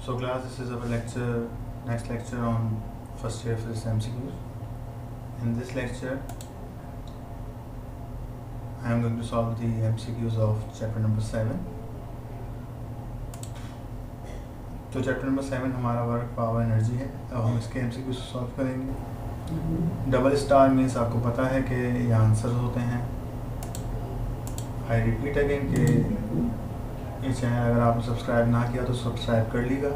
So class, this is our next lecture on first year physics MCQs. In this lecture, I am going to solve the MCQs of chapter number 7. तो chapter number 7 हमारा work power energy है। अब हम इसके MCQs solve करेंगे। Double star means आपको पता है कि ये आंसर्स होते हैं। आई रिपीट अगेन कि ये चैनल अगर आपने सब्सक्राइब ना किया तो सब्सक्राइब कर लीजिएगा।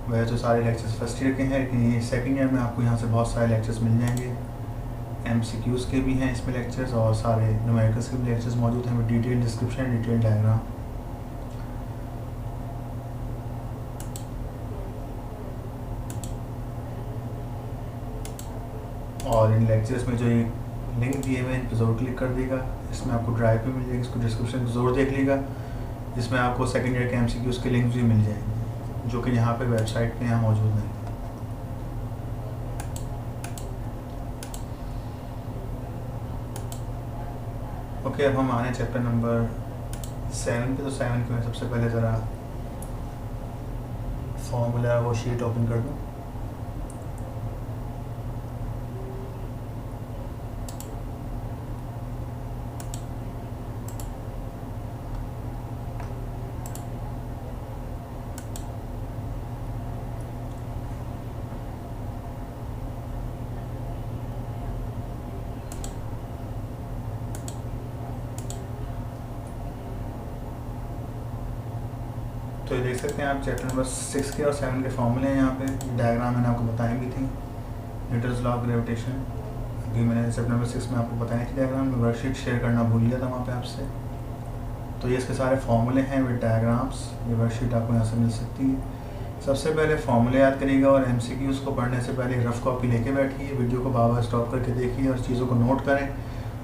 वैसे तो सारे लेक्चर्स फर्स्ट ईयर के हैं, लेकिन ये सेकंड ईयर में आपको यहाँ से बहुत सारे लेक्चर्स मिल जाएंगे। MCQs के भी हैं इसमें लेक्चर्स और सारे न्यूमेरिकल्स के भी लेक्चर्स मौजूद हैं with detail description, detail diagram. और इन लेक्चर्स में जो ये लिंक दिए हुए हैं इन पर ज़रूर क्लिक कर देगा। इसमें आपको ड्राइव पे मिल जाएगी, इसको डिस्क्रिप्शन ज़रूर देख लीजिएगा। इसमें आपको सेकंड ईयर के MCQs के लिंक्स भी मिल जाएंगे जो कि यहाँ पे वेबसाइट पे यहाँ मौजूद नहीं। ओके, अब हम आने चैप्टर नंबर 7 पे। तो 7 के मैं सबसे पहले ज़रा फॉर्मूला वो शीट ओपन कर दूँ। तो ये देख सकते हैं आप चैप्टर नंबर 6 के और 7 के फॉर्मूले हैं। यहाँ पे डायग्राम मैंने आपको बताई भी थी, न्यूटन्स लॉ ऑफ ग्रेविटेशन। अभी मैंने चैप्टर नंबर 6 में आपको बताई थी डायग्राम में, वर्कशीट शेयर करना भूल गया था वहाँ पे आपसे। तो ये इसके सारे फॉर्मूले हैं विद डायग्राम्स। ये वर्कशीट आपको यहाँ से मिल सकती है। सबसे पहले फॉर्मूले याद करिएगा और MCQs को पढ़ने से पहले रफ कॉपी लेके बैठिए, वीडियो को बार बार स्टॉप करके देखिए और चीज़ों को नोट करें,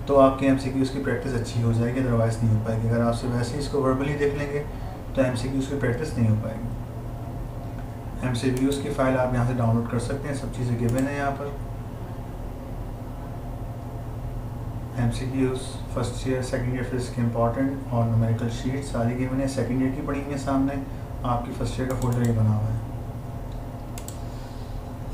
तो आपकी MCQs की प्रैक्टिस अच्छी हो जाएगी, अदरवाइज़ नहीं हो पाएगी। अगर आपसे वैसे ही इसको वर्बली देख लेंगे तो MCQs की प्रैक्टिस नहीं हो पाएगी। MCQs की फाइल आप यहाँ से डाउनलोड कर सकते हैं, सब चीज़ें गिवन है यहाँ पर। MCQs first year second year physics के इंपॉर्टेंट और न्यूमेरिकल शीट सारी गिवन है। सेकंड ईयर की पढ़ी हुई है सामने, आपकी फर्स्ट ईयर का फोल्डर ये बना हुआ है।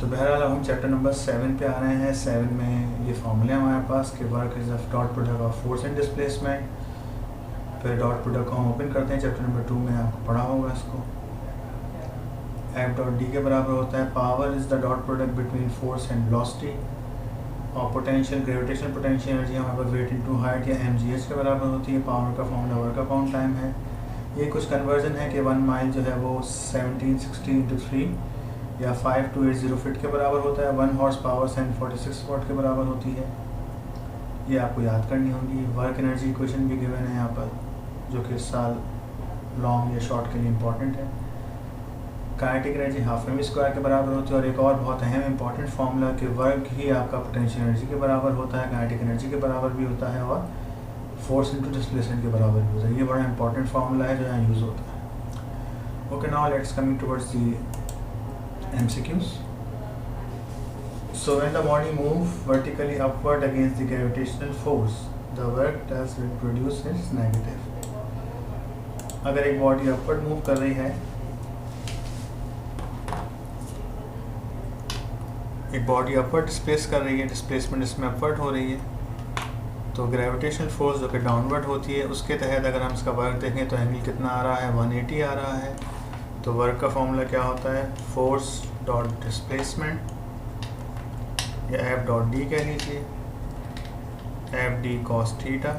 तो बहरहाल हम चैप्टर नंबर 7 पे आ रहे हैं। 7 में ये फॉर्मूले हमारे पास कि work is the dot product of force and displacement. फिर डॉट प्रोडक्ट को हम ओपन करते हैं, चैप्टर नंबर 2 में आपको पढ़ा होगा इसको। F डॉट डी के बराबर होता है power is the dot product between force and velocity. और पोटेंशियल ग्रेविटेशनल पोटेंशियल एनर्जी हमारे पास वेट इनटू हाइट या mgh के बराबर होती है। पावर का फॉर्मूला वर्क अपॉन टाइम है। ये कुछ कन्वर्जन है कि 1 माइल जो है वो 1760 इंटू 3 या 5280 फीट के बराबर होता है। 1 हॉर्स पावर 746 वाट के बराबर होती है। ये आपको याद करनी होगी। वर्क एनर्जी इक्वेशन भी गिवन है यहाँ पर, जो कि इस साल लॉन्ग या शॉर्ट के लिए इम्पॉर्टेंट है। Kinetic energy half M square के बराबर होती है। और एक और बहुत अहम इंपॉर्टेंट फार्मूला कि वर्क ही आपका पोटेंशियल एनर्जी के बराबर होता है, काइनेटिक एनर्जी के बराबर भी होता है और फोर्स इनटू डिस्प्लेसमेंट के बराबर भी होता है। ये बड़ा इंपॉर्टेंट फार्मूला है जो यहाँ यूज़ होता है। Okay, now let's coming towards the MCQs. So when the body moves vertically upward against the gravitational force, the work does produce is negative. अगर एक बॉडी अपवर्ड मूव कर रही है, एक बॉडी अपवर्ड डिस्प्लेस कर रही है, डिस्प्लेसमेंट इसमें अपवर्ड हो रही है, तो ग्रेविटेशनल फोर्स जो कि डाउनवर्ड होती है उसके तहत अगर हम इसका वर्क देखें तो एंगल कितना आ रहा है, 180 आ रहा है। तो वर्क का फॉर्मूला क्या होता है, फोर्स डॉट डिस्प्लेसमेंट या F डॉट डी कह लीजिए, एफ डी कॉस थीटा।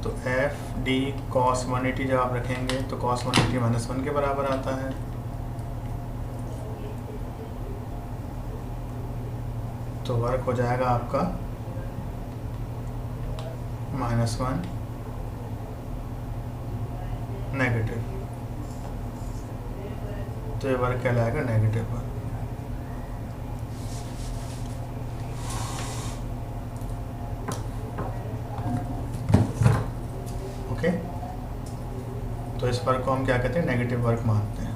तो एफ डी कॉस 180 जब आप रखेंगे तो कॉस 180 -1 के बराबर आता है। तो वर्क हो जाएगा आपका -1 नेगेटिव। तो ये वर्क कहलाएगा नेगेटिव वर्क। ओके, तो इस वर्क को हम क्या कहते हैं, नेगेटिव वर्क मानते हैं।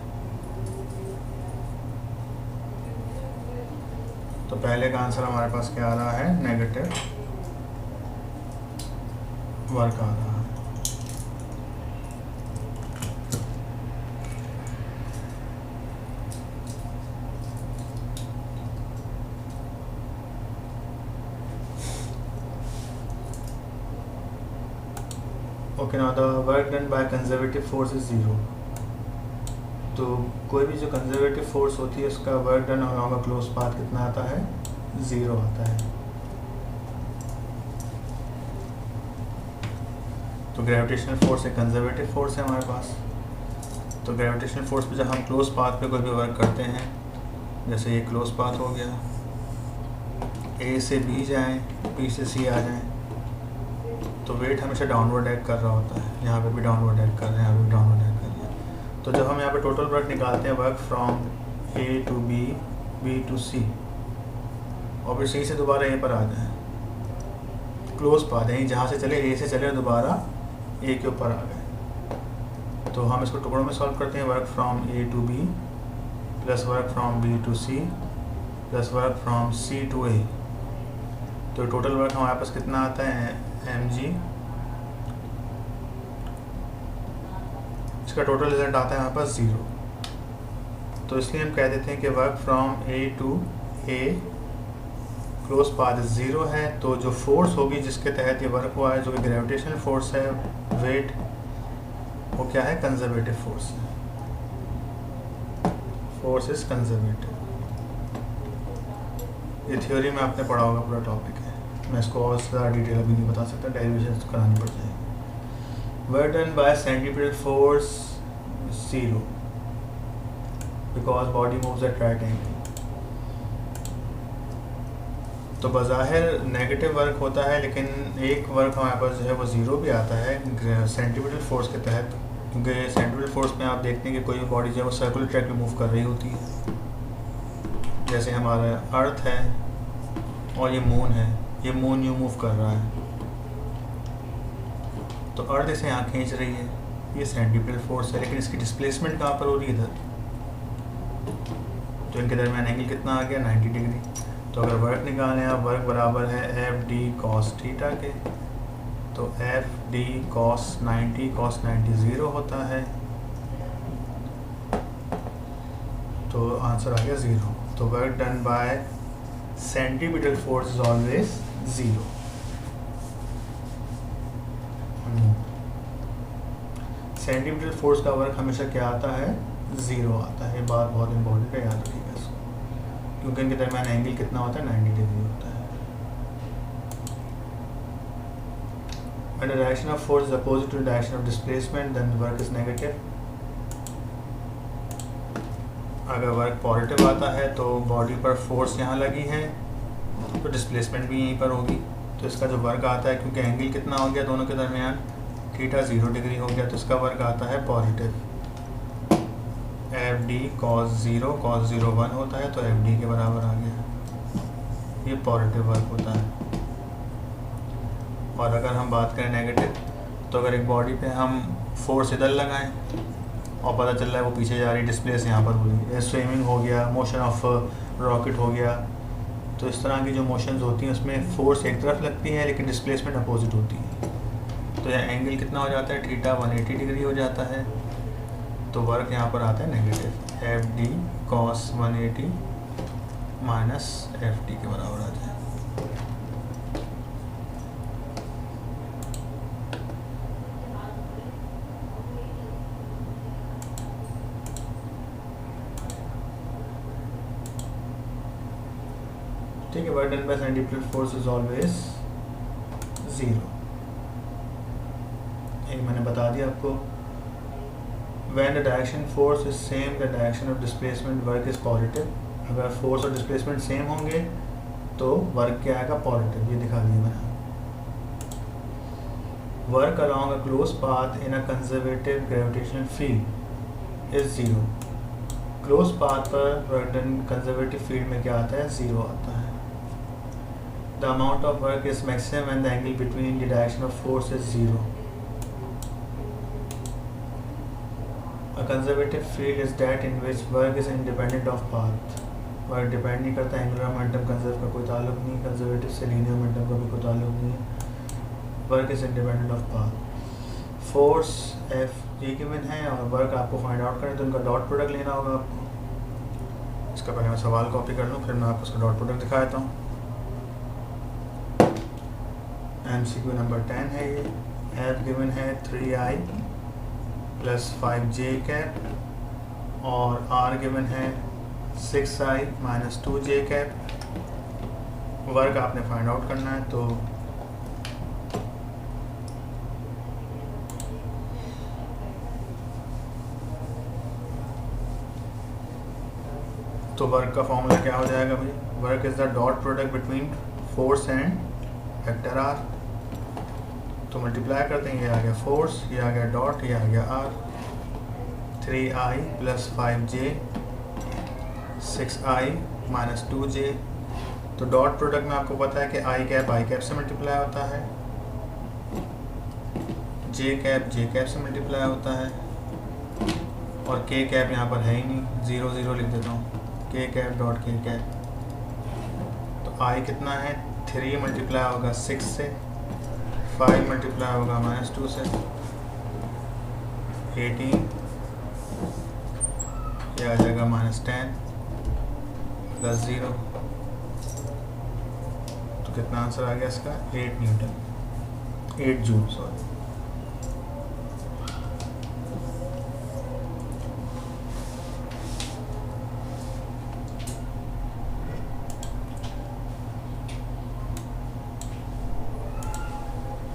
तो पहले का आंसर हमारे पास क्या आ रहा है, नेगेटिव वर्क आ रहा है। Okay, now the work done by conservative force is 0। तो कोई भी जो कंजर्वेटिव फोर्स होती है उसका work done along a close path कितना आता है? 0 आता है। तो ग्रेविटेशनल फोर्स एक कंजर्वेटिव फोर्स है हमारे पास। तो ग्रेविटेशनल फोर्स पे जब हम क्लोज पाथ पे कोई भी वर्क करते हैं, जैसे ये क्लोज पाथ हो गया, ए से बी जाएं, बी से सी आ जाएं, तो वेट हमेशा डाउनवर्ड एक्ट कर रहा होता है। यहाँ पे भी डाउनवर्ड एक्ट कर रहे हैं, यहाँ पे भी डाउनवर्ड एक्ट कर रहे हैं। तो जब हम यहाँ पे टोटल वर्क निकालते हैं, work from A to B, B to C, और फिर सी से दोबारा ए पर आ जाए, क्लोज पाथ है, जहाँ से चले ए से चले दोबारा ए के ऊपर आ गए। तो हम इसको टुकड़ों में सॉल्व करते हैं, work from A to B plus work from B to C plus work from C to A. तो टोटल वर्क हमारे पास कितना आता है? mg। इसका टोटल रिजल्ट आता है हमारे पास 0। तो इसलिए हम कह देते हैं कि work from A to A close path 0 है। तो जो फोर्स होगी जिसके तहत ये वर्क हुआ है, जो कि ग्रेविटेशनल फोर्स है, वेट, वो क्या है? कंजर्वेटिव फोर्स है। Force is conservative. ये थ्योरी में आपने पढ़ा होगा, पूरा टॉपिक है, मैं इसको और ज़्यादा डिटेल अभी नहीं बता सकता, डेरिवेशन करानी पड़ जाएगी। Work done by centripetal force 0 because body moves eight right angle. तो बज़ाहिर नेगेटिव वर्क होता है, लेकिन एक वर्क हमारे पास जो है वो 0 भी आता है सेंट्रीपिटल फोर्स के तहत, क्योंकि सेंट्रीपिटल फोर्स में आप देखते हैं कि कोई भी बॉडी जो है वो सर्कुलर ट्रैक में मूव कर रही होती है। जैसे हमारा अर्थ है और ये मून है, ये मून यूँ मूव कर रहा है, तो अर्थ इसे यहाँ खींच रही है, ये सेंट्रीपिटल फोर्स है, लेकिन इसकी डिस्प्लेसमेंट कहाँ पर हो रही है? इधर। तो इनके दरमियान एंगल कितना आ गया? 90 डिग्री। तो अगर वर्क निकालें आप, वर्क बराबर है एफ डी कॉस थीटा के, तो एफ डी कॉस 90 0 होता है, तो आंसर आ गया 0। तो work done by centripetal force is always 0। Centripetal force का वर्क हमेशा क्या आता है? 0 आता है। ये बात बहुत इंपॉर्टेंट है, याद रखिएगा इसको, क्योंकि इनके दरमियान एंगल कितना होता है? 90 डिग्री होता है। When the direction of force is opposite to the direction of displacement, then the work is negative. अगर वर्क पॉजिटिव आता है तो बॉडी पर फोर्स यहाँ लगी है, तो डिस्प्लेसमेंट भी यहीं पर होगी। तो इसका जो वर्क आता है, क्योंकि एंगल कितना हो गया दोनों के दरमियान? थीटा 0 डिग्री हो गया, तो इसका वर्क आता है पॉजिटिव। एफ डी कॉस 0 1 होता है, तो एफ डी के बराबर आ गया, ये पॉजिटिव वर्क होता है। और अगर हम बात करें नेगेटिव, तो अगर एक बॉडी पे हम फोर्स इधर लगाएं और पता चल रहा है वो पीछे जा रही, डिस्प्लेस यहाँ पर हो रही है, स्विमिंग हो गया, मोशन ऑफ रॉकेट हो गया, तो इस तरह की जो मोशंस होती हैं उसमें फोर्स एक तरफ लगती है लेकिन डिस्प्लेसमेंट अपोजिट होती है। तो यह एंगल कितना हो जाता है? थीटा 180 डिग्री हो जाता है। तो वर्क यहाँ पर आता है negative, F D cos 180 minus F D के बराबर आ जाए। ठीक है, work done by centripetal force is always 0। एक मैंने बता दिया आपको, when the direction force is same the direction of displacement work is positive। अगर फोर्स और डिस्प्लेसमेंट सेम होंगे तो वर्क क्या आएगा? पॉजिटिव। ये दिखा दिया मैंने। Work along a closed path in a conservative gravitational field is 0। Close path पर वर्क डन कंजर्वेटिव फील्ड में क्या आता है? 0 आता है। The amount of work is maximum when the angle between the direction of force is 0। A conservative field is that in which work is independent of path। Work depend नहीं करता, angular momentum conserve का कोई ताल्लुक नहीं, conservative से linear momentum का भी कोई ताल्लुक नहीं है। Work is independent of path. Force F ये गिवन है और वर्क आपको फाइंड आउट करें तो उनका डॉट प्रोडक्ट लेना होगा आपको। इसका पहले मैं सवाल कॉपी कर लूँ, फिर मैं आपको उसका डॉट प्रोडक्ट दिखा देता हूँ। MCQ नंबर 10 है ये। F गिवन है 3i प्लस 5j कैप, और R गिवन है 6i minus 2j cap. Work आपने फाइंड आउट करना है। तो वर्क का फॉर्मूला क्या हो जाएगा भाई? Work is the dot product between force and vector R. तो मल्टीप्लाई करते हैं, ये आ गया फोर्स, ये आ गया डॉट, ये आ गया are. 3i plus 5j 6i minus 2j। तो डॉट प्रोडक्ट में आपको पता है कि आई कैप से मल्टीप्लाई होता है, जे कैप से मल्टीप्लाई होता है, और के कैप यहाँ पर है ही नहीं, 0 0 लिख देता हूँ, के कैप डॉट के कैप। तो आई कितना है? 3 मल्टीप्लाई होगा 6 से, 5 मल्टीप्लाई होगा माइनस 2 से, 18, ये आ जाएगा माइनस 10 प्लस 0। तो कितना आंसर आ गया इसका? 8 Newton, 8 joule sorry.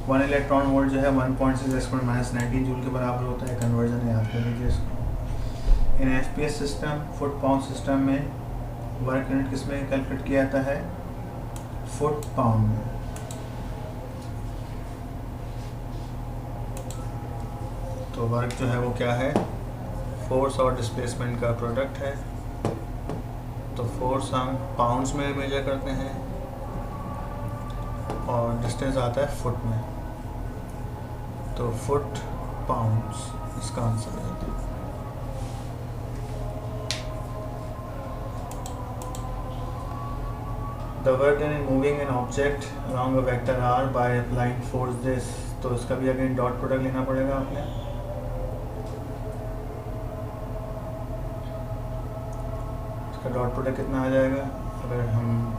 One electron volt जो है 1.6 एक्सपोनेंट माइनस 19 जूल के बराबर होता है। कन्वर्जन है, याद कर लीजिए इसको। In FPS system, foot pound system में वर्क यूनिट किस में कैलकुलेट किया जाता है? फुट पाउंड में। तो वर्क जो है वो क्या है? फोर्स और डिस्प्लेसमेंट का प्रोडक्ट है। तो फोर्स हम पाउंड्स में मेजर करते हैं और डिस्टेंस आता है फुट में। तो फुट पाउंड्स इसका आंसर है। The work done in moving an object along a vector R by applying force this. तो इसका भी अगेन डॉट प्रोडक्ट लेना पड़ेगा आपने। इसका डॉट प्रोडक्ट कितना आ जाएगा? अगर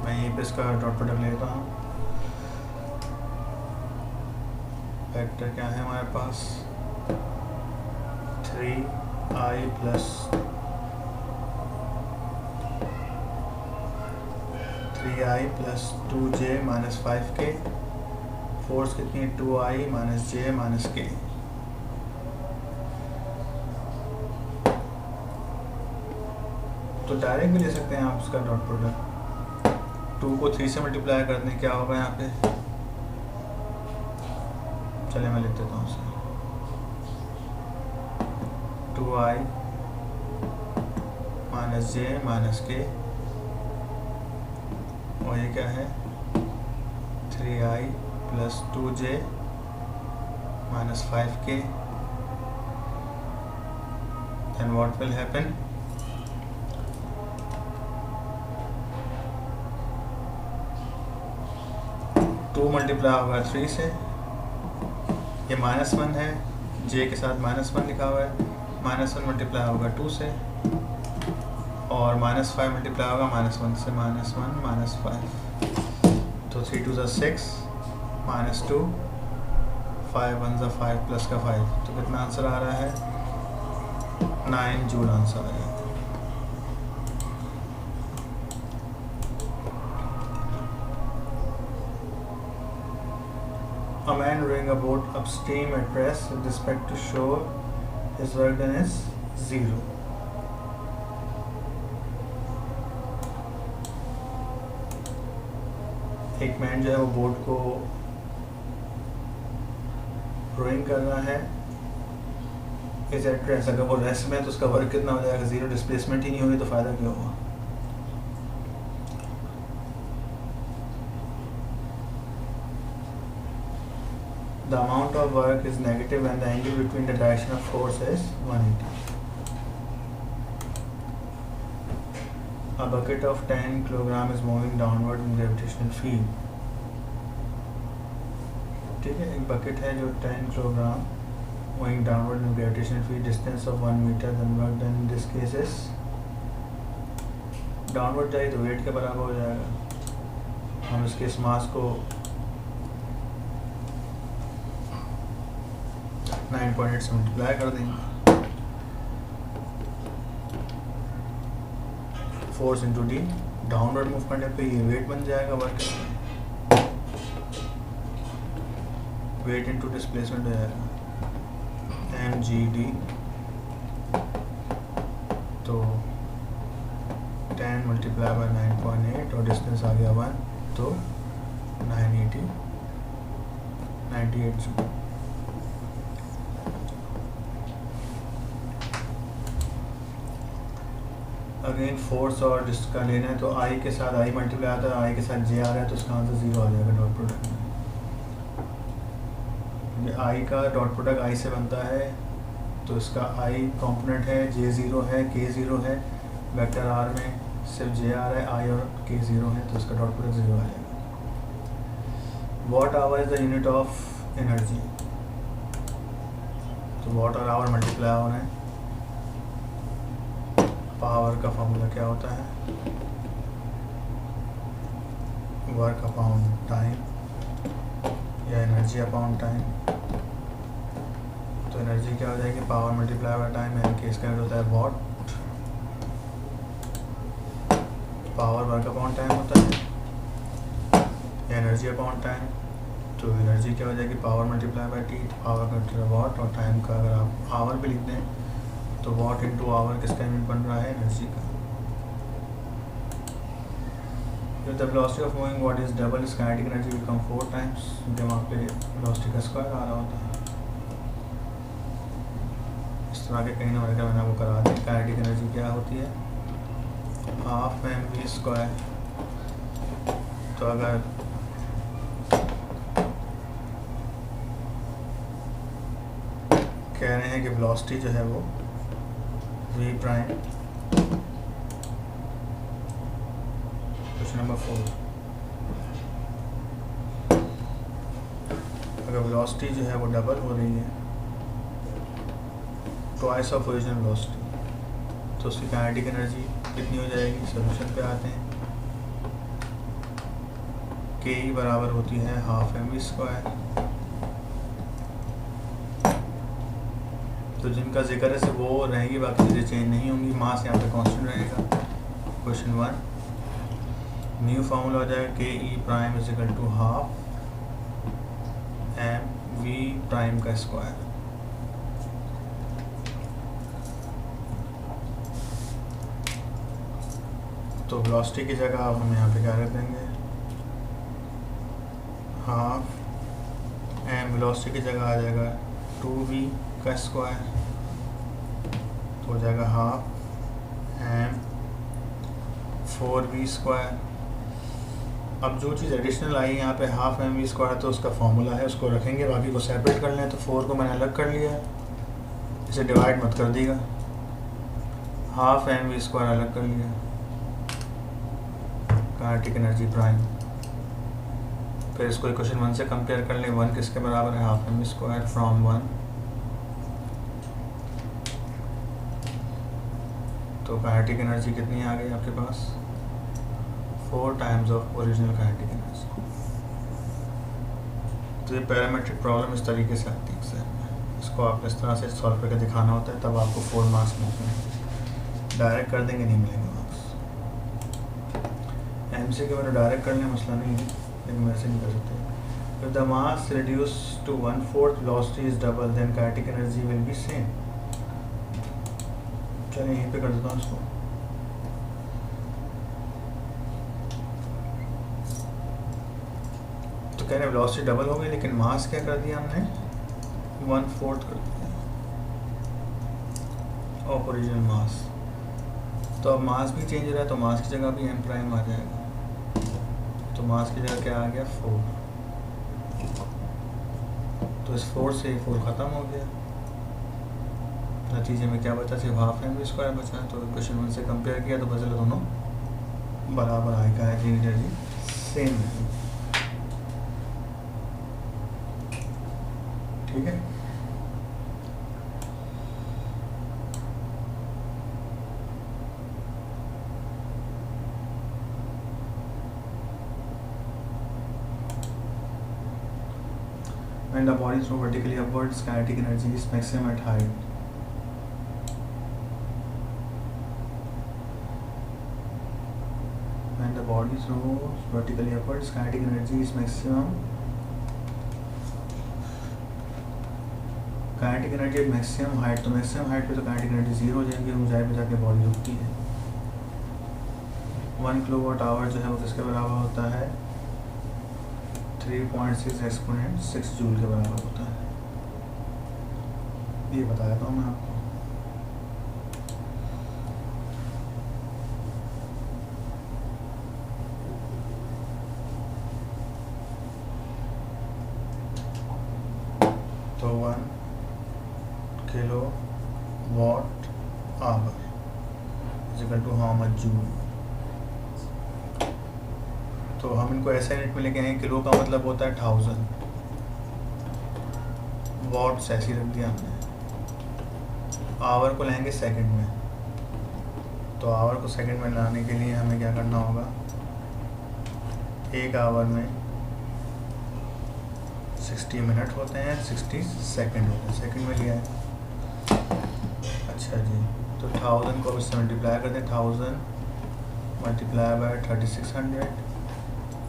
मैं यहीं पे इसका डॉट प्रोडक्ट लेता हूँ, वेक्टर क्या है हमारे पास? 3i plus 3i plus 2j minus 5k। Force कितनी है? 2i minus j minus k। तो डायरेक्ट भी ले सकते हैं आप उसका डॉट प्रोडक्ट। 2 को 3 से मल्टीप्लाई करते हैं, क्या होगा यहाँ पे? चलिए मैं लिख देता हूँ उसे। 2i माइनस जे माइनस के, और ये क्या है? 3i plus 2j minus 5k। then what will happen? To multiply होगा 3 से, ये -1 है, j के साथ -1 लिखा हुआ है, -1 मल्टीप्लाई होगा 2 से, और -5 मल्टीप्लाई होगा -1 से, -1 -5। तो 3 2 6 -2, 5 1 5 प्लस का 5। तो कितना आंसर आ रहा है? 9 जूल आंसर आ गया। A man rowing a boat upstream at rest with respect to shore, his work done is 0. एक मैन जो है वो बोट को रोइंग कर रहा है, इज एट रेस्ट। अगर वो रेस्ट में है तो उसका वर्क कितना हो जाएगा? 0। डिस्प्लेसमेंट ही नहीं होगी तो फायदा क्यों होगा? The amount of work is negative when the angle between the direction of force is 180. A bucket of 10 kg is moving downward in gravitational field. ठीक है, एक बकेट है जो 10 kg moving downward in gravitational field, distance of 1 meter, then work done in this case is downward जाए तो wait के बराबर हो जाएगा। हम इसके इस मास को 9.8 से मल्टीप्लाई कर देंगे, force into D, downward move करने पे ये वेट बन जाएगा वर्क, वेट इंटू डिस्प्लेसमेंट हो जाएगा mgd, तो 10 मल्टीप्लाई बाय 9.8 और डिस्टेंस आ गया 1, तो 98 अगेन फोर्स और जिसका लेना है तो आई के साथ आई मल्टीप्लाई आता है, आई के साथ जे आ रहा है, तो इसका आंसर 0 आ जाएगा डॉट प्रोडक्ट में। आई का डॉट प्रोडक्ट आई से बनता है, तो इसका आई कंपोनेंट है, जे 0 है, के 0 है, वेक्टर आर में सिर्फ जे आ रहा है, आई और के 0 है, तो इसका डॉट प्रोडक्ट 0 आ जाएगा। Watt hour is the unit of energy, तो वॉट और आवर मल्टीप्लाई हो रहे हैं, पावर का फॉर्मूला क्या होता है, वर्क अपॉन टाइम या एनर्जी अपॉन टाइम, तो एनर्जी क्या हो जाएगी, पावर मल्टीप्लाई बाय टाइम, यानी कि इसका होता है what, power work upon time होता है, एनर्जी अपॉन टाइम, तो एनर्जी क्या हो जाएगी, power multiply by T, power का वॉट, और टाइम का अगर आप आवर भी लिख दें तो वॉट इंटू आवर किसका यूनिट बन रहा है, एनर्जी का। If the velocity of moving body is double, its kinetic energy will become 4 times, जब वहाँ पे velocity का स्क्वायर आ रहा होता है। इस तरह के कई नंबर का मैंने आपको करा दिया। kinetic एनर्जी क्या होती है, हाफ mv स्क्वायर, तो अगर कह रहे हैं कि velocity जो है वो v प्राइम, क्वेश्चन नंबर 4, अगर वेलोसिटी जो है वो डबल हो रही है, ट्वाइस ऑफ ओरिजिनल वेलोसिटी, तो उसकी काइनेटिक एनर्जी कितनी हो जाएगी, सोल्यूशन पे आते हैं, के ई बराबर होती है हाफ एम वी स्क्वायर, तो जिनका जिक्र है वो रहेगी, बाकी चीज़ें चेंज नहीं होंगी, मास यहाँ पे कांस्टेंट रहेगा। क्वेश्चन 1, न्यू फार्मूला हो जाएगा के E prime is equal to half M V prime का स्क्वायर, तो वेलोसिटी की जगह आप हम यहाँ पे क्या रख देंगे, हाफ एम, वेलोसिटी की जगह आ जाएगा 2v का स्क्वायर, तो हो जाएगा हाफ एम 4v स्क्वायर। अब जो चीज़ एडिशनल आई यहाँ पे हाफ एम वी स्क्वायर, तो उसका फॉर्मूला है, उसको रखेंगे, बाकी को सेपरेट कर लें, तो 4 को मैंने अलग कर लिया है, इसे डिवाइड मत कर दिएगा, हाफ एम वी स्क्वायर अलग कर लिया, काइनेटिक एनर्जी प्राइम, फिर इसको इक्वेशन 1 से कंपेयर कर लें, 1 किसके बराबर है, half M V square from 1, तो काइनेटिक एनर्जी कितनी आ गई आपके पास, 4 times of original kinetic energy. तो ये पैरामेट्रिक प्रॉब्लम इस तरीके से आती है एग्जाम में, इसको आपको इस तरह से सॉल्व करके दिखाना होता है, तब आपको 4 मार्क्स मिलते हैं, डायरेक्ट कर देंगे नहीं मिलेंगे मार्क्स। एमसी के मैंने डायरेक्ट करने मसला नहीं है, लेकिन वैसे नहीं कर सकते। If the mass reduced to 1/4 velocity is double, then kinetic energy will be same. चलिए यहीं पे कर देता हूँ इसको। तो कह रहे वेलोसिटी डबल हो गई, लेकिन मास क्या कर दिया हमने, 1/4 कर दिया ऑफ ओरिजिनल मास। तो अब मास भी चेंज हो रहा है, तो मास की जगह भी m प्राइम आ जाएगा, तो मास की जगह क्या आ गया 4, तो इस 4 से 4 ख़त्म हो गया, नतीजे में क्या बचा, सिर्फ हाफ एम वी स्क्वायर बचा। तो क्वेश्चन 1 से कंपेयर किया तो बदले दोनों बराबर आएगा, एनर्जी सेम है, ठीक है। When When the body is thrown vertically upwards, kinetic energy is maximum at height. When the body throws vertically upwards, kinetic energy is maximum. Kinetic energy at maximum height, तो maximum height पे तो kinetic energy zero हो जाएगी, ऊंचाई पे जाके body रुकती है। 1 किलोवाट आवर जो है वो किसके बराबर होता है? 3.6 एक्सपोनेंट 6 जूल के बराबर होता है। ये बताया था मैं आपको। तो 1 kilo watt hour equal to how much joule. तो हम इनको ऐसे यूनिट में लेके आए, किलो का मतलब होता है 1000, वॉट्स ऐसे रख दिया हमने, आवर को लेंगे सेकंड में। तो आवर को सेकंड में लाने के लिए हमें क्या करना होगा? एक आवर में 60 मिनट होते हैं, 60 सेकंड होते हैं, सेकंड में लिया है। अच्छा जी, तो 1000 को इससे मल्टीप्लाई कर दें, 1000 multiply by 3600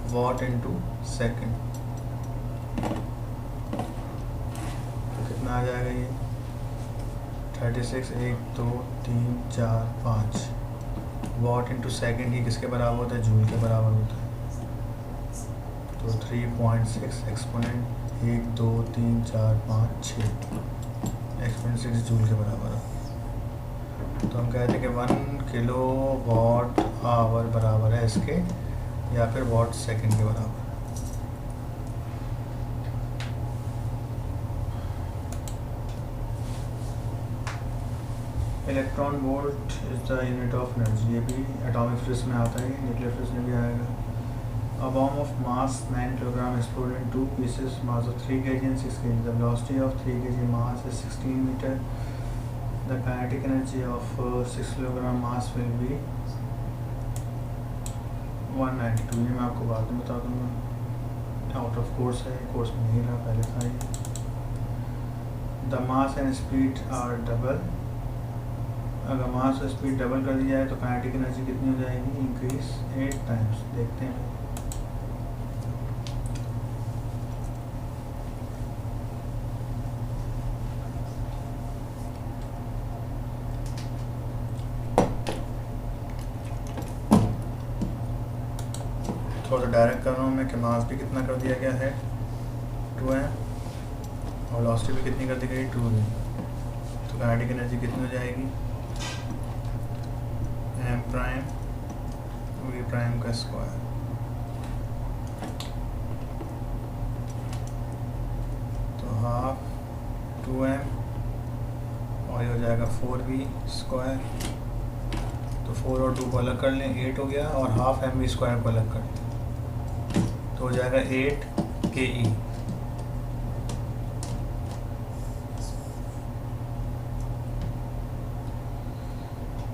what into second, तो कितना आ जाएगा ये? 36 1 2 3 4 5 वॉट इनटू सेकंड, ही किसके बराबर होता है? जूल के बराबर होता है। तो 3.6 एक्सपोनेंट 1 2 3 4 5 6 एक्सपोनेंट 6 जूल के बराबर है। तो हम कहते हैं कि 1 किलो वॉट आवर बराबर है इसके, या फिर वॉट सेकंड के बराबर। Electron volt is the unit of energy, ये भी एटॉमिक फिजिक्स में आता है, न्यूक्लियर फिजिक्स में भी आएगा। A bomb of mass 9 kg exploded in 2 pieces, mass of 3 kg and 6 kg. The velocity of 3 kg mass is 16 meter. The kinetic energy of 6 kg mass will be 192। ये मैं आपको बाद में बता दूंगा, आउट ऑफ कोर्स है, course में नहीं रहा, पहले था ये। The mass and speed are double। अगर मास और स्पीड डबल कर दी जाए तो काइनेटिक एनर्जी कितनी हो जाएगी? Increase 8 times. देखते हैं, थोड़ा डायरेक्ट कर रहा हूँ मैं कि मास भी कितना कर दिया गया है 2m, और वेलोसिटी भी कितनी कर दी गई 2v। तो काइनेटिक एनर्जी कितनी हो जाएगी? m प्राइम v प्राइम का स्क्वायर। तो हाफ 2m और ये हो जाएगा 4v स्क्वायर। तो 4 और 2 को अलग कर लें, 8 हो गया, और हाफ mv स्क्वायर को अलग कर लें, तो हो जाएगा 8 ke।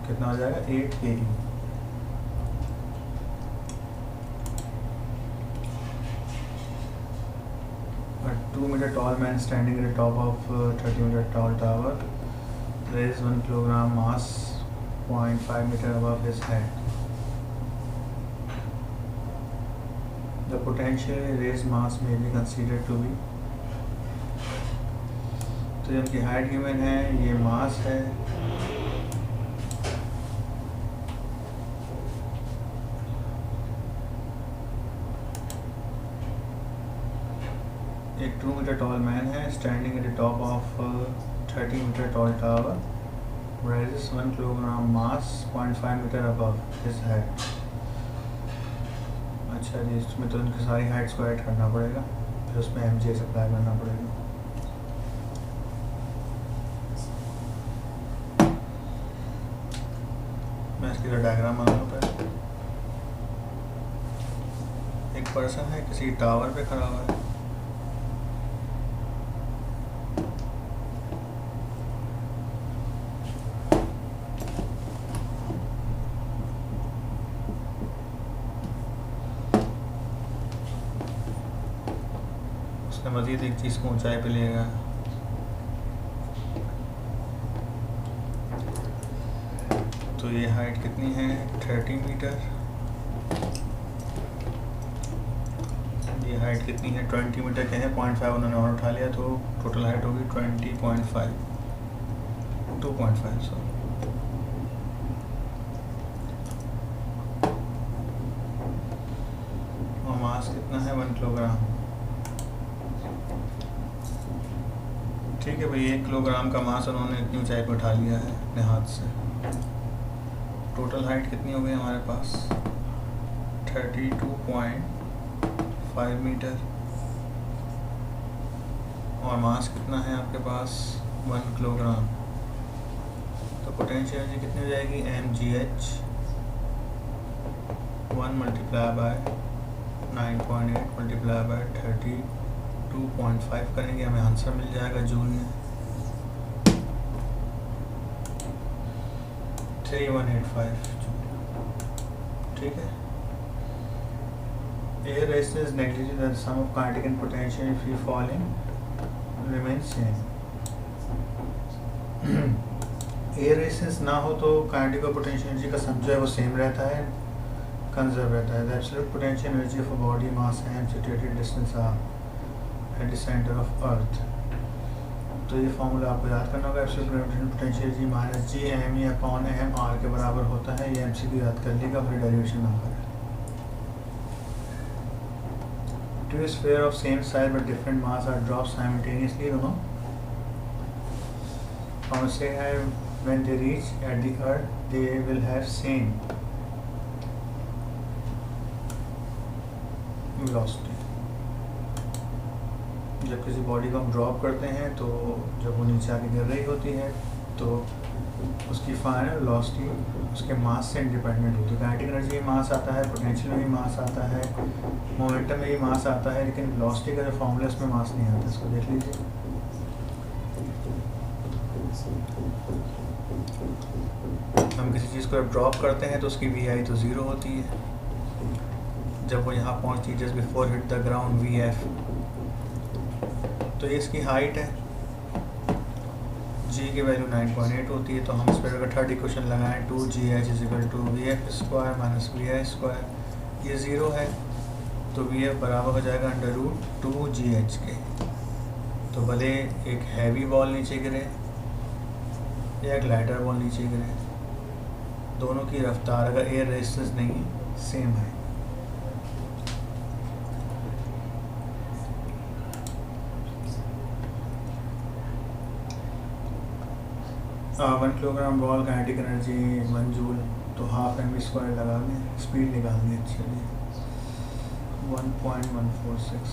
कितना हो जाएगा? 8 ke। A 2 meter tall man standing at the top of 30 meter tall tower raises 1 kilogram mass 0.5 meter above his head. The potentially raised mass may be considered to be, तो इनकी हाइट गिवन है, ये मास है, एक 2 meter tall man है standing at the top of 30 meter tall tower, raises 1 kilogram mass 0.5 meter above his head। अच्छा जी, इसमें तो उनकी सारी हाइट्स को ऐड करना पड़ेगा, फिर उसमें mg अप्लाई करना पड़ेगा। मैं इसकी डायग्राम बनाऊँ पहले। एक पर्सन है किसी टावर पे खड़ा हुआ है, उसने मज़ीद एक चीज़ को ऊंचाई पे ले गया। तो ये हाइट कितनी है 30 मीटर, ये हाइट कितनी है 20 मीटर के हैं, 0.5 उन्होंने और उठा लिया, तो टोटल हाइट होगी 20.5 2.5 सॉरी। और मास कितना है 1 किलोग्राम। ठीक है भाई, 1 किलोग्राम का मास उन्होंने इतनी ऊंचाई पर उठा लिया है अपने हाथ से। टोटल हाइट कितनी हो गई हमारे पास 32.5 मीटर, और मास कितना है आपके पास 1 किलोग्राम। तो पोटेंशियल एनर्जी कितनी हो जाएगी mgh 1 multiply by 9.8 multiply by 32.5 करेंगे, हमें आंसर मिल जाएगा जूल में 3185 जूल। ठीक है। Air resistance is negligible, the sum of kinetic and potential if free falling remains same. Air resistance ना हो तो काइनेटिक और पोटेंशियल एनर्जी का सम जो है वो सेम रहता है, कंजर्व रहता है। The absolute potential energy of a body mass m situated distance r at the centre of earth. तो ये फॉर्मूला आपको याद करना होगा, absolute potential energy minus G M E upon M R के बराबर होता है। ये MCQ याद कर लीजिएगा, फिर डेरिवेशन ना करें। Two spheres of same size but different mass are dropped simultaneously, दोनों और से है when they reach at the earth they will have same velocity। जब किसी बॉडी को हम ड्रॉप करते हैं तो जब वो नीचे आके गिर रही होती है तो उसकी फाइनल वेलोसिटी उसके मास से इंडिपेंडेंट होती है। काइनेटिक एनर्जी में मास आता है, पोटेंशियल में भी मास आता है, मोमेंटम में भी मास आता है, लेकिन वेलोसिटी का जो फॉर्मूला उसमें मास नहीं आता। इसको देख लीजिए। हम किसी चीज़ को ड्रॉप करते हैं तो उसकी VI तो ज़ीरो होती है, जब वो यहाँ पहुँचती है just before hit the ground VF। तो ये इसकी हाइट है, जी की वैल्यू 9.8 होती है। तो हम इस पर अगर थर्ड इक्वेशन लगाएं 2gh = VF² माइनस VI², ये ज़ीरो है तो VF बराबर हो जाएगा √2gh के। तो भले एक हैवी बॉल नीचे गिरे या एक लाइटर बॉल नीचे गिरे, दोनों की रफ्तार अगर एयर रेजिस्टेंस नहीं सेम है। 1 kilogram ball kinetic energy 1 joule, तो हाफ mv² लगा दें, स्पीड निकालनी है। चलिए 1.146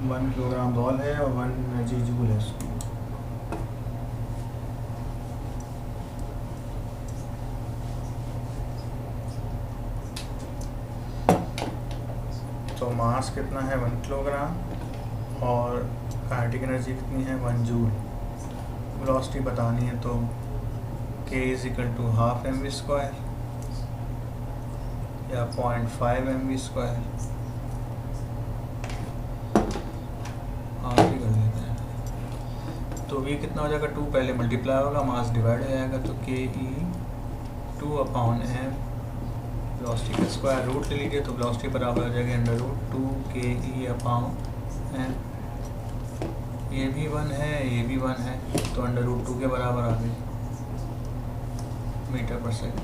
1 किलोग्राम बॉल है और 1 एनर्जी जूल है उसकी। तो मास कितना है 1 किलोग्राम और काइनेटिक एनर्जी कितनी है 1 जूल। वेलोसिटी बतानी है तो k = हाफ mv² या 0.5 mv²। हाफ ही कर लेते हैं। तो v कितना हो जाएगा 2, पहले मल्टीप्लाई होगा, मास डिवाइड हो जाएगा, तो ke 2/m। वेलोसिटी का स्क्वायर रूट ले लीजिए तो वेलोसिटी बराबर हो जाएगी √2ke/m। ये भी 1 है, ये भी 1 है, तो √2 के बराबर आ गई मीटर पर सेकंड।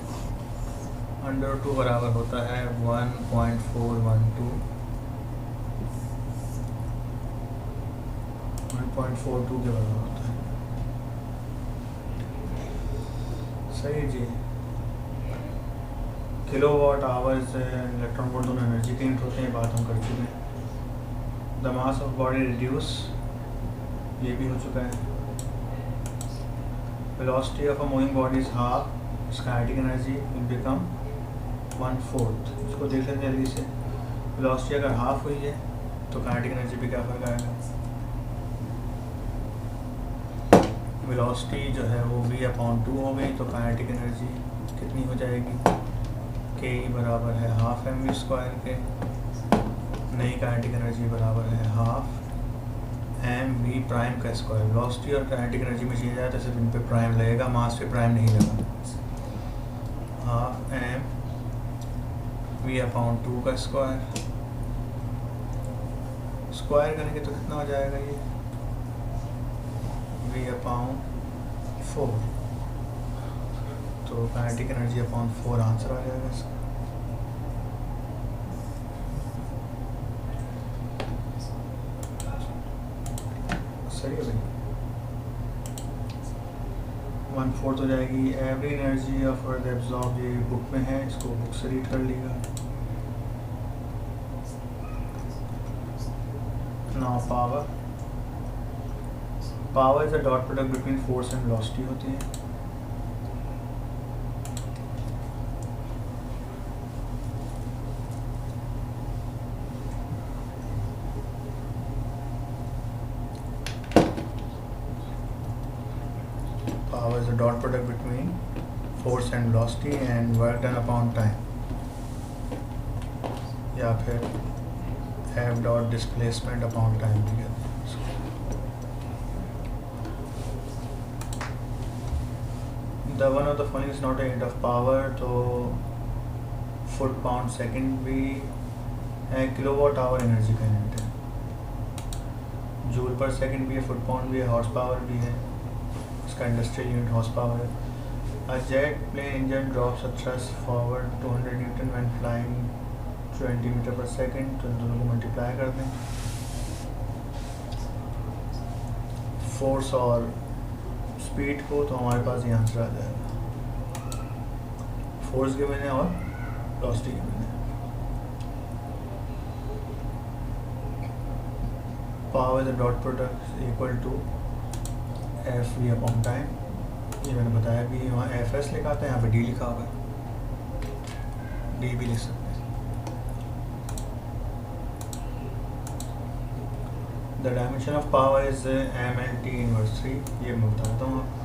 √2 बराबर होता है 1.412 1.42 के बराबर होता है। सही जी। किलोवाट आवर्स इलेक्ट्रॉन वोल्ट दोनों एनर्जी के यूनिट होते हैं, बात हम कर चुके हैं। The mass of body reduce, ये भी हो चुका है। Velocity of a moving body is half, kinetic energy will become 1/4। इसको देख लेते हैं जल्दी से। वेलोसिटी अगर हाफ हुई है तो काइनेटिक एनर्जी पे क्या फर्क आएगा। वेलोसिटी जो है वो v/2 हो गई, तो काइनेटिक एनर्जी कितनी हो जाएगी, k बराबर है हाफ mv² के नई काइनेटिक एनर्जी बराबर है हाफ एम वी प्राइम का स्क्वायर। वेलोसिटी और काइनेटिक एनर्जी में चीज़ आया तो सिर्फ इन पे प्राइम लगेगा, मास पे प्राइम नहीं लगा। हाफ एम वी अपॉन 2 का स्क्वायर, स्क्वायर करेंगे तो कितना हो जाएगा ये वी अपॉन 4, तो काइनेटिक एनर्जी अपॉन 4 आंसर आ जाएगा इसका। सही है भाई। 1/4 हो जाएगी। Every energy of earth absorb, ये बुक में है, इसको बुक से रीड कर लीजिएगा। Now power, power is a dot product between force and velocity होती है। Power is a dot product between force and velocity and work done upon time, या फिर F dot displacement upon time भी कहते हैं इसको। The one of the following is not a unit of power, तो foot pound second भी है, kilowatt hour energy का यूनिट है। जूल पर सेकंड भी है, फुट पाउंड भी है, हॉर्स पावर भी है, इसका इंडस्ट्रियल यूनिट हॉर्स पावर है। A jet plane engine drops a thrust forward 200 Newton when flying 20 metre पर सेकेंड, तो इन दोनों को मल्टीप्लाई कर दें। फोर्स और स्पीड को, तो हमारे पास ये आंसर आ जाएगा। फोर्स गिवन है और वेलोसिटी गिवन है। Power is a dot product equal to F V upon time, ये मैंने बताया भी, वहाँ एफ एस लिखा था, यहाँ पे डी लिखा होगा, डी भी लिख सकते हैं। The dimension of power is M L T inverse 3, ये मैं बताता हूँ आपको।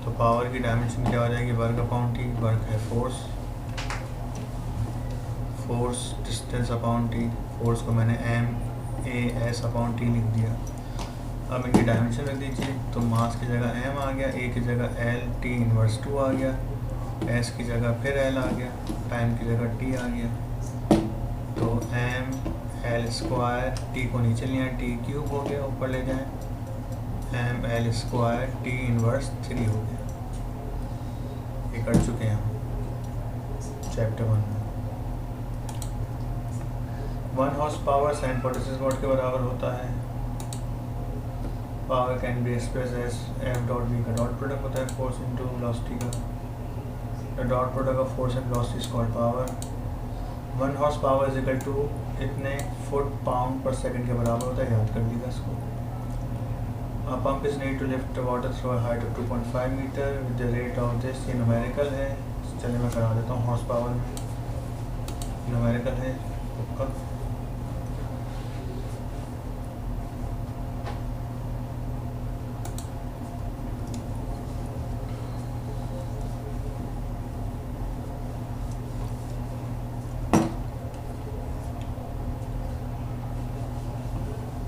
तो पावर की डायमेंशन क्या हो जाएगी, वर्क अपॉन टी, वर्क है force, force distance upon T, force को मैंने M A S upon T लिख दिया। अब इनकी डायमेंशन रख दीजिए, तो मास की जगह m आ गया, a की जगह l, t इनवर्स 2 आ गया, s की जगह फिर l आ गया, टाइम की जगह t आ गया, तो m l स्क्वायर, t को नीचे लिया, t क्यूब हो गया, ऊपर ले जाएं, m l square t inverse 3 हो गया। ये कर चुके हैं हम चैप्टर 1 में। 1 हॉर्स पावर 746 वाट के बराबर होता है। Power can be express as F dot V का डॉट प्रोडक्ट होता है फोर्स इंटू वेलोसिटी का। The dot product of force and velocity is called power. 1 horse power is equal to इतने फुट पाउंड पर सेकंड के बराबर होता है, याद कर लीजिएगा इसको। Pump is need to lift water through a height of 2.5 metre with the rate of this, ये न्यूमेरिकल है, चलिए मैं करा देता हूँ। हॉर्स पावर में न्यूमेरिकल है का,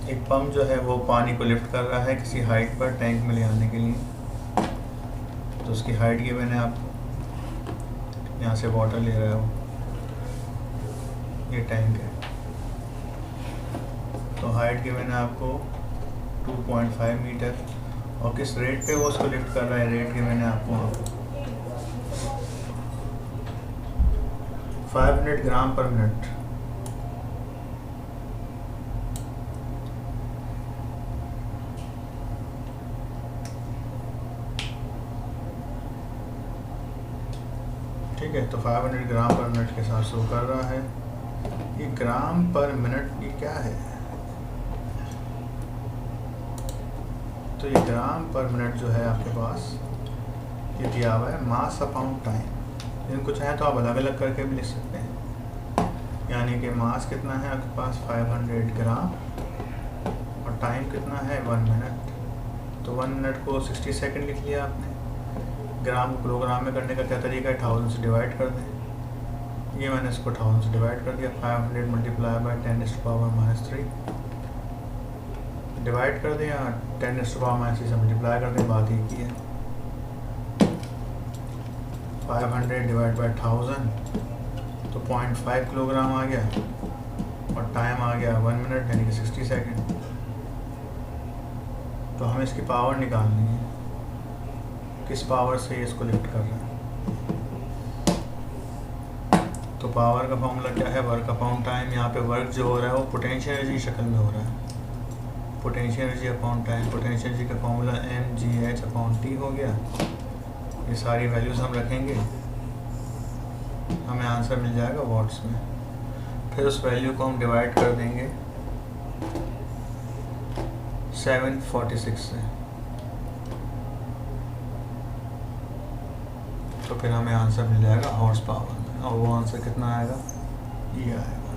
एक पंप जो है वो पानी को लिफ्ट कर रहा है किसी हाइट पर टैंक में ले आने के लिए। तो उसकी हाइट की मैंने आप यहाँ से वाटर ले रहा हूँ, ये टैंक है, तो हाइट की मैंने आपको 2.5 मीटर, और किस रेट पे वो उसको लिफ्ट कर रहा है, रेट की मैंने आपको 500 ग्राम पर मिनट। ठीक है, तो 500 ग्राम पर मिनट के साथ शो कर रहा है। ये ग्राम पर मिनट ये क्या है, तो ये ग्राम पर मिनट जो है आपके पास ये दिया हुआ है मास अपॉन टाइम। इनको चाहे तो आप अलग अलग करके भी लिख सकते हैं, यानी कि मास कितना है आपके पास 500 ग्राम और टाइम कितना है 1 मिनट। तो 1 मिनट को 60 सेकंड लिख लिया आपने। ग्राम को किलोग्राम में करने का क्या तरीका है, 1000 से डिवाइड कर दें, ये मैंने इसको 1000 से डिवाइड कर दिया। 500 मल्टीप्लाई बाय 10⁻³ डिवाइड कर दिया, 10⁻³ से मल्टीप्लाई कर दिया, बात एक ही है। 500 डिवाइड बाय 1000 तो 0.5 किलोग्राम आ गया, और टाइम आ गया 1 मिनट यानी कि 60 सेकेंड। तो हमें इसकी पावर निकालनी है, किस पावर से ये इसको लिफ्ट कर रहा है। तो पावर का फॉर्मूला क्या है, वर्क अपॉन टाइम। यहाँ पे वर्क जो हो रहा है वो पोटेंशियल एनर्जी की शक्ल में हो रहा है, potential energy upon time. Potential energy का फॉर्मूला mgh/t हो गया। ये सारी वैल्यूज़ हम रखेंगे, हमें आंसर मिल जाएगा वॉट्स में। फिर उस वैल्यू को हम डिवाइड कर देंगे 746 से, तो फिर हमें आंसर मिल जाएगा हॉर्स पावर में। और वो आंसर कितना आएगा, ये आएगा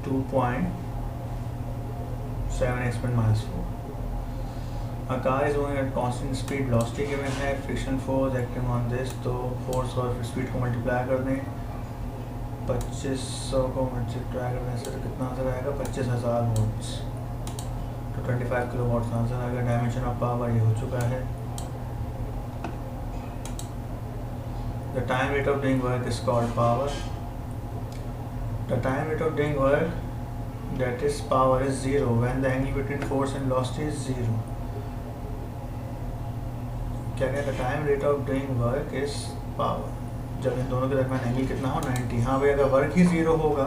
2.7x⁻⁴। A car is moving at constant speed, velocity given है, friction force acting on this, तो फोर्स और स्पीड को मल्टीप्लाई कर दें, 2500 को मल्टीप्लाई करने से तो कितना आंसर आएगा, 25,000 वोल्ट्स। तो 25 किलो वॉट्स आंसर आएगा। डायमेंशन ऑफ पावर ये हो चुका है। The time rate of doing work is called power. The time rate of doing work, that is power, is 0 when the angle between force and velocity is 0. क्या कहते हैं, time rate of doing work is power, जब इन दोनों के दरमियान angle कितना हो, 90। हाँ भाई, अगर वर्क ही 0 होगा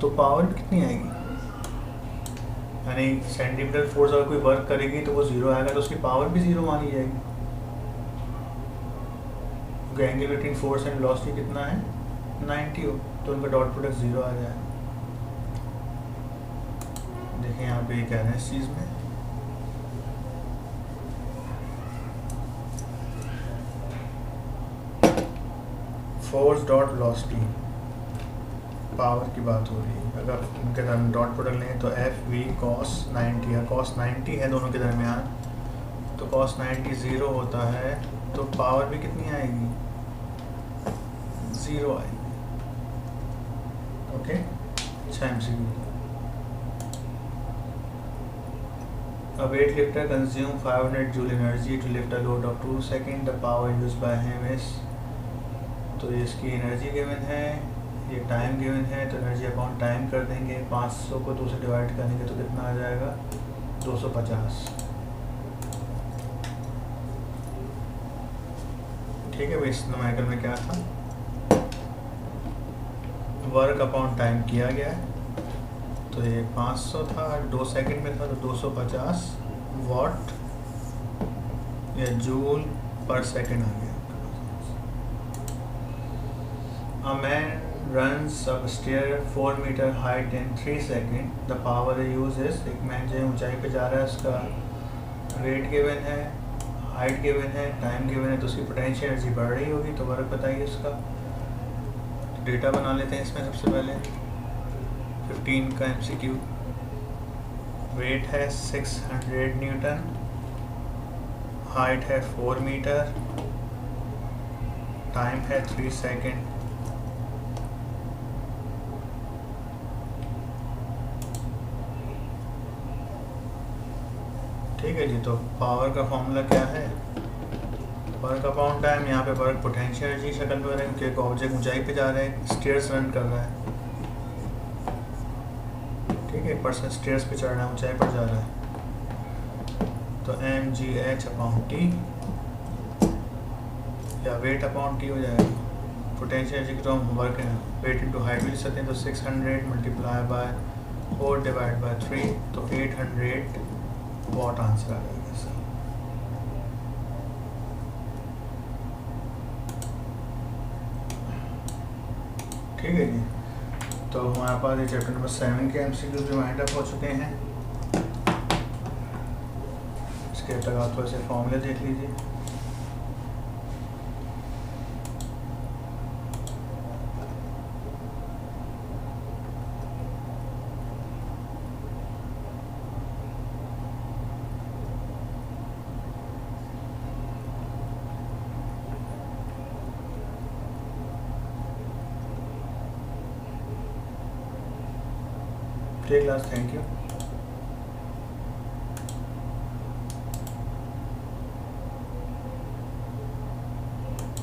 तो पावर कितनी आएगी, यानी सेंटीमीटर फोर्स अगर कोई वर्क करेगी तो वो 0 आएगा, तो उसकी पावर भी 0 मानी जाएगी। Angle between force and velocity कितना है, 90 हो, तो उनका डॉट प्रोडक्ट 0 आ जाए। देखें यहाँ पे ये कह रहे हैं इस चीज़ में, फोर्स डॉट वेलोसिटी पावर की बात हो रही है। अगर उनके दरमियान डॉट प्रोडक्ट लें तो एफ वी cos 90, या cos 90 है दोनों के दरमियान, तो cos 90 0 होता है, तो पावर भी कितनी आएगी, 0 आएगी। ओके, अच्छा MCQ। A weightlifter consume 500 joule energy to lift a load of 2 seconds. The power used by him is, तो ये इसकी एनर्जी गिवन है, ये टाइम गिवन है, तो एनर्जी अपॉन टाइम कर देंगे। 500 को 2 से डिवाइड करेंगे तो कितना आ जाएगा, 250। ठीक है भाई, इस नुमेरिकल में क्या था, वर्क अपॉन टाइम किया गया है, तो ये 500 था, 2 सेकंड में था, तो 250 वॉट या जूल पर सेकंड आ गया। A man runs up a stair 4 meter height in 3 seconds. The power used is, एक मैन जो ऊंचाई पे जा रहा है, उसका रेट गिवन है, हाइट गिवन है, टाइम गिवन है, तो उसकी पोटेंशियल एनर्जी बढ़ रही होगी। तो वर्क बताइए उसका, डेटा बना लेते हैं इसमें। सबसे पहले 15 का MCQ। वेट है 600 न्यूटन, हाइट है 4 मीटर, टाइम है 3 सेकेंड। ठीक है जी, तो पावर का फॉर्मूला क्या है, वर्क अपॉन टाइम। यहाँ पे वर्क पोटेंशियल एनर्जी शक्ल में हो रहा है, क्योंकि एक ऑब्जेक्ट ऊंचाई पे जा रहा है, स्टेयर्स रन कर रहा है। ठीक है, एक पर्सन स्टेयर्स पे चढ़ रहा है, ऊंचाई पर जा रहा है, तो mgh/t या वेट अपॉन टी हो जाएगा। पोटेंशियल एनर्जी की तो हम वर्क वेट इंटू हाइट भी लिख सकते हैं, तो 600 मल्टीप्लाई बाय 4 डिवाइड बाय 3, तो 800 वॉट आंसर आ जाएगा इसका। ठीक है जी, तो हमारे पास ये चैप्टर नंबर 7 के MCQ भी वाइंड अप हो चुके हैं। इसके तक आप थोड़े से फॉर्मूले देख लीजिए। ठीक क्लास, थैंक यू।